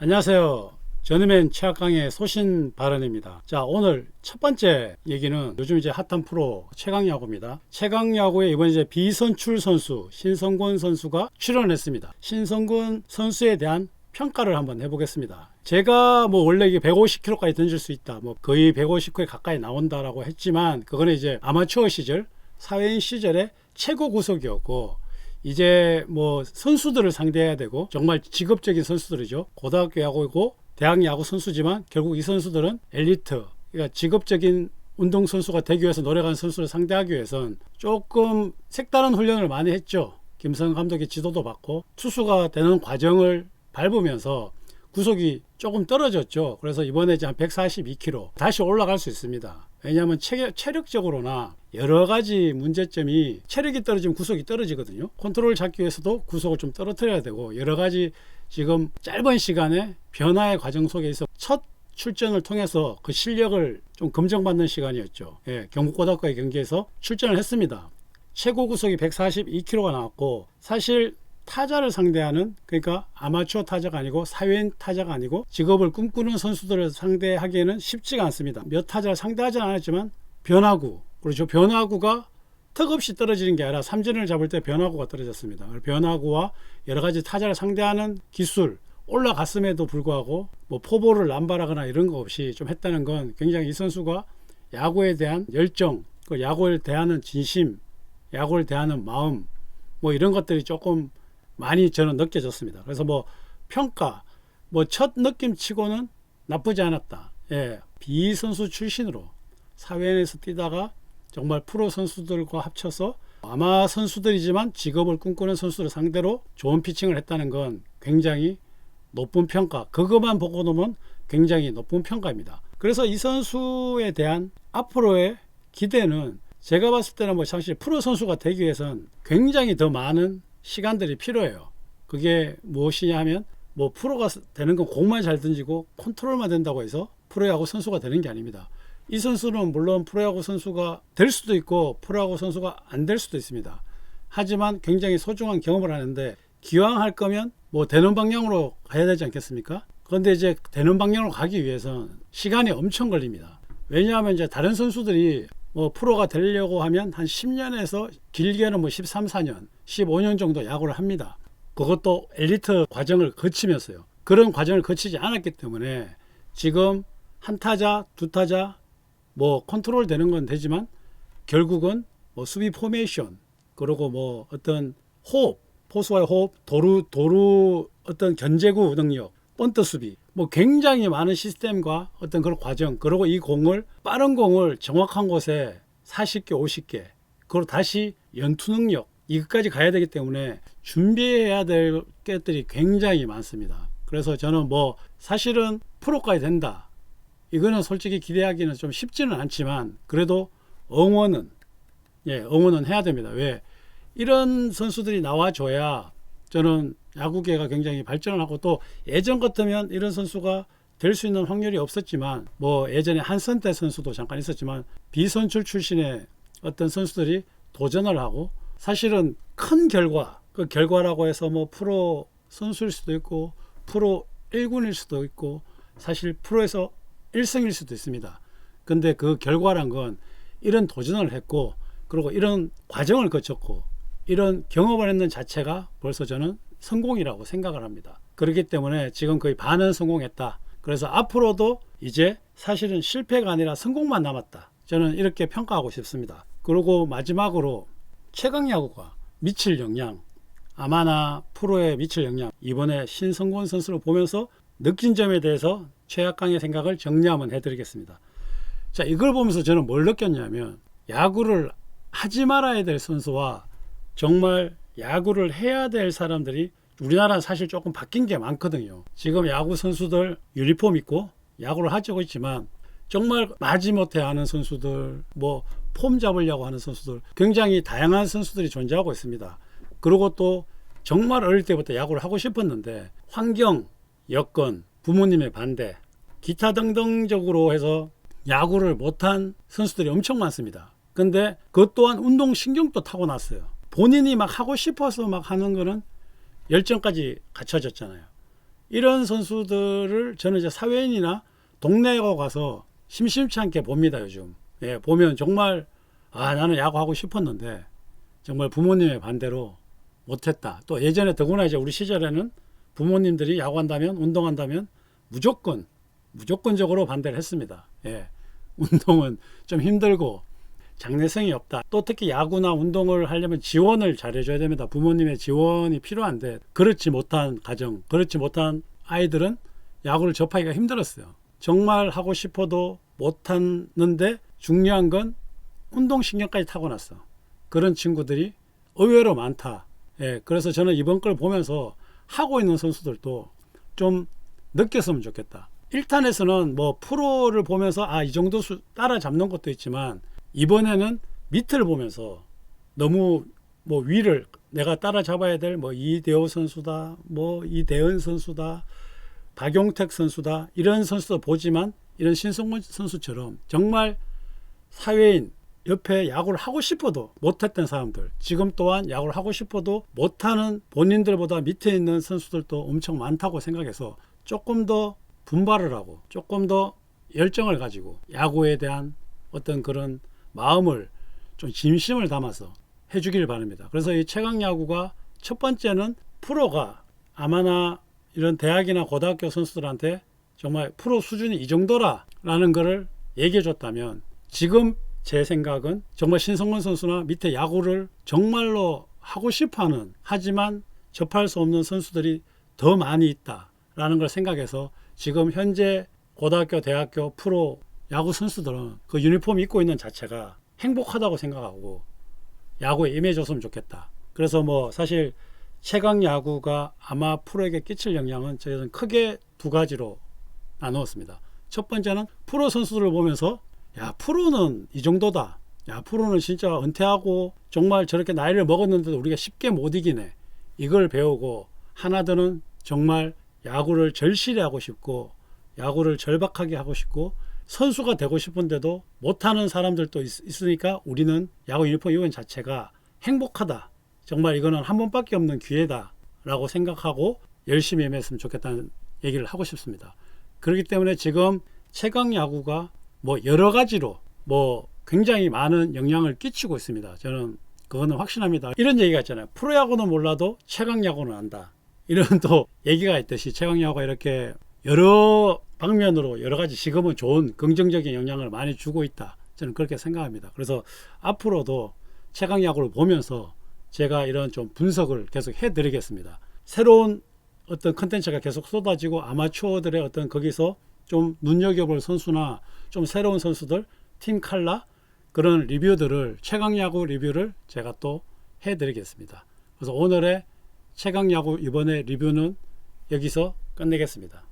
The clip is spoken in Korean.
안녕하세요. 저널맨 최학강의 소신 발언입니다. 자, 오늘 첫 번째 얘기는 요즘 이제 핫한 프로 최강야구입니다. 최강야구에 이번 이제 비선출 선수 신성곤 선수가 출연했습니다. 신성곤 선수에 대한 평가를 한번 해보겠습니다. 제가 뭐 원래 이게 150km까지 던질 수 있다, 뭐 거의 150km 가까이 나온다라고 했지만 그거는 이제 아마추어 시절, 사회인 시절에 최고 구속이었고, 이제 뭐 선수들을 상대해야 되고 정말 직업적인 선수들이죠. 고등학교 야구이고 대학 야구 선수지만 결국 이 선수들은 엘리트, 그러니까 직업적인 운동선수가 되기 위해서 노력하는 선수를 상대하기 위해서는 조금 색다른 훈련을 많이 했죠. 김성 감독의 지도도 받고 투수가 되는 과정을 밟으면서 구속이 조금 떨어졌죠. 그래서 이번에 이제 한 142km 다시 올라갈 수 있습니다. 왜냐하면 체력적으로나 여러 가지 문제점이, 체력이 떨어지면 구속이 떨어지거든요. 컨트롤을 잡기 위해서도 구속을 좀 떨어뜨려야 되고, 여러 가지 지금 짧은 시간에 변화의 과정 속에서 첫 출전을 통해서 그 실력을 좀 검증받는 시간이었죠. 경북고등학교의 경기에서 출전을 했습니다. 최고 구속이 142km가 나왔고, 사실 타자를 상대하는, 그러니까 아마추어 타자가 아니고 사회인 타자가 아니고 직업을 꿈꾸는 선수들을 상대하기에는 쉽지가 않습니다. 몇 타자를 상대하지는 않았지만 변화구, 그렇죠. 변화구가 턱없이 떨어지는 게 아니라 삼진을 잡을 때 변화구가 떨어졌습니다. 변화구와 여러 가지 타자를 상대하는 기술 올라갔음에도 불구하고 뭐 포볼을 남발하거나 이런 거 없이 좀 했다는 건 굉장히 이 선수가 야구에 대한 열정, 그 야구를 대하는 진심, 야구를 대하는 마음, 뭐 이런 것들이 조금 많이 저는 느껴졌습니다. 그래서 뭐 평가, 뭐 첫 느낌 치고는 나쁘지 않았다. 비선수 출신으로 사회인에서 뛰다가 정말 프로 선수들과 합쳐서 아마 선수들이지만 직업을 꿈꾸는 선수를 상대로 좋은 피칭을 했다는 건 굉장히 높은 평가, 그것만 보고 놓으면 굉장히 높은 평가입니다. 그래서 이 선수에 대한 앞으로의 기대는, 제가 봤을 때는 뭐 사실 프로 선수가 되기 위해서는 굉장히 더 많은 시간들이 필요해요. 그게 무엇이냐 하면, 뭐 프로가 되는 건 공만 잘 던지고 컨트롤만 된다고 해서 프로야구 선수가 되는 게 아닙니다. 이 선수는 물론 프로야구 선수가 될 수도 있고 프로야구 선수가 안 될 수도 있습니다. 하지만 굉장히 소중한 경험을 하는데, 기왕 할 거면 뭐 되는 방향으로 가야 되지 않겠습니까? 그런데 이제 되는 방향으로 가기 위해서는 시간이 엄청 걸립니다. 왜냐하면 이제 다른 선수들이 뭐 프로가 되려고 하면 한 10년에서 길게는 뭐 13, 14년, 15년 정도 야구를 합니다. 그것도 엘리트 과정을 거치면서요. 그런 과정을 거치지 않았기 때문에 지금 한 타자, 두 타자 뭐 컨트롤 되는 건 되지만 결국은 뭐 수비 포메이션, 그리고 뭐 어떤 호흡, 포수와의 호흡, 도루 어떤 견제구 능력, 번트 수비, 뭐 굉장히 많은 시스템과 어떤 그런 과정, 그리고 이 공을, 빠른 공을 정확한 곳에 40개, 50개, 그리고 다시 연투 능력, 이것까지 가야 되기 때문에 준비해야 될 것들이 굉장히 많습니다. 그래서 저는 뭐 사실은 프로까지 된다, 이거는 솔직히 기대하기는 좀 쉽지는 않지만 그래도 응원은 해야 됩니다. 왜? 이런 선수들이 나와줘야 저는 야구계가 굉장히 발전을 하고, 또 예전 같으면 이런 선수가 될 수 있는 확률이 없었지만, 뭐 예전에 한선태 선수도 잠깐 있었지만 비선출 출신의 어떤 선수들이 도전을 하고, 사실은 큰 결과, 그 결과라고 해서 뭐 프로 선수일 수도 있고 프로 1군일 수도 있고 사실 프로에서 1승일 수도 있습니다. 근데 그 결과란 건 이런 도전을 했고, 그리고 이런 과정을 거쳤고 이런 경험을 했는 자체가 벌써 저는 성공이라고 생각을 합니다. 그렇기 때문에 지금 거의 반은 성공했다. 그래서 앞으로도 이제 사실은 실패가 아니라 성공만 남았다, 저는 이렇게 평가하고 싶습니다. 그리고 마지막으로 최강야구가 미칠 영향, 아마나 프로에 미칠 영향, 이번에 신성곤 선수를 보면서 느낀 점에 대해서 최학강의 생각을 정리 한번 해드리겠습니다. 자, 이걸 보면서 저는 뭘 느꼈냐면, 야구를 하지 말아야 될 선수와 정말 야구를 해야 될 사람들이 우리나라는 사실 조금 바뀐 게 많거든요. 지금 야구 선수들 유니폼 입고 야구를 하고 있지만 정말 마지못해 하는 선수들, 뭐 폼 잡으려고 하는 선수들, 굉장히 다양한 선수들이 존재하고 있습니다. 그리고 또 정말 어릴 때부터 야구를 하고 싶었는데 환경, 여건, 부모님의 반대, 기타 등등적으로 해서 야구를 못한 선수들이 엄청 많습니다. 근데 그것 또한 운동신경도 타고났어요. 본인이 막 하고 싶어서 막 하는 거는 열정까지 갖춰졌잖아요. 이런 선수들을 저는 이제 사회인이나 동네에 가서 심심치 않게 봅니다. 요즘 보면 정말 나는 야구하고 싶었는데 정말 부모님의 반대로 못했다. 또 예전에 더구나 이제 우리 시절에는 부모님들이 야구한다면 운동한다면 무조건적으로 반대를 했습니다. 운동은 좀 힘들고 장래성이 없다. 또 특히 야구나 운동을 하려면 지원을 잘해줘야 됩니다. 부모님의 지원이 필요한데 그렇지 못한 가정, 그렇지 못한 아이들은 야구를 접하기가 힘들었어요. 정말 하고 싶어도 못하는데 중요한 건 운동신경까지 타고났어. 그런 친구들이 의외로 많다. 그래서 저는 이번 걸 보면서 하고 있는 선수들도 좀 느꼈으면 좋겠다. 1탄에서는 뭐 프로를 보면서 이 정도 따라잡는 것도 있지만 이번에는 밑을 보면서 너무 뭐 위를 내가 따라잡아야 될 뭐 이대호 선수다, 뭐 이대은 선수다, 박용택 선수다 이런 선수도 보지만 이런 신성곤 선수처럼 정말 사회인 옆에 야구를 하고 싶어도 못했던 사람들, 지금 또한 야구를 하고 싶어도 못하는 본인들보다 밑에 있는 선수들도 엄청 많다고 생각해서 조금 더 분발을 하고 조금 더 열정을 가지고 야구에 대한 어떤 그런 마음을 좀 진심을 담아서 해주길 바랍니다. 그래서 이 최강야구가 첫 번째는 프로가 아마나 이런 대학이나 고등학교 선수들한테 정말 프로 수준이 이 정도라라는 것을 얘기해 줬다면 지금 제 생각은 정말 신성곤 선수나 밑에 야구를 정말로 하고 싶어하는 하지만 접할 수 없는 선수들이 더 많이 있다라는 걸 생각해서 지금 현재 고등학교, 대학교 프로 야구 선수들은 그 유니폼 입고 있는 자체가 행복하다고 생각하고 야구에 임해줬으면 좋겠다. 그래서 뭐 사실 최강 야구가 아마 프로에게 끼칠 영향은 저희는 크게 두 가지로 나누었습니다. 첫 번째는 프로 선수들을 보면서 프로는 이 정도다. 프로는 진짜 은퇴하고 정말 저렇게 나이를 먹었는데도 우리가 쉽게 못 이기네. 이걸 배우고 하나들은 정말 야구를 절실히 하고 싶고 야구를 절박하게 하고 싶고 선수가 되고 싶은데도 못하는 사람들도 있으니까 우리는 야구 유니폼 입은 자체가 행복하다. 정말 이거는 한 번밖에 없는 기회다 라고 생각하고 열심히 임했으면 좋겠다는 얘기를 하고 싶습니다. 그렇기 때문에 지금 최강 야구가 뭐 여러 가지로 뭐 굉장히 많은 영향을 끼치고 있습니다. 저는 그거는 확신합니다. 이런 얘기가 있잖아요. 프로야구는 몰라도 최강야구는 안다. 이런 또 얘기가 있듯이 최강야구가 이렇게 여러 방면으로 여러 가지 지금은 좋은 긍정적인 영향을 많이 주고 있다. 저는 그렇게 생각합니다. 그래서 앞으로도 최강야구를 보면서 제가 이런 좀 분석을 계속 해드리겠습니다. 새로운 어떤 컨텐츠가 계속 쏟아지고 아마추어들의 어떤 거기서 좀 눈여겨볼 선수나 좀 새로운 선수들, 팀 칼라 그런 리뷰들을 최강야구 리뷰를 제가 또 해드리겠습니다. 그래서 오늘의 최강야구 이번에 리뷰는 여기서 끝내겠습니다.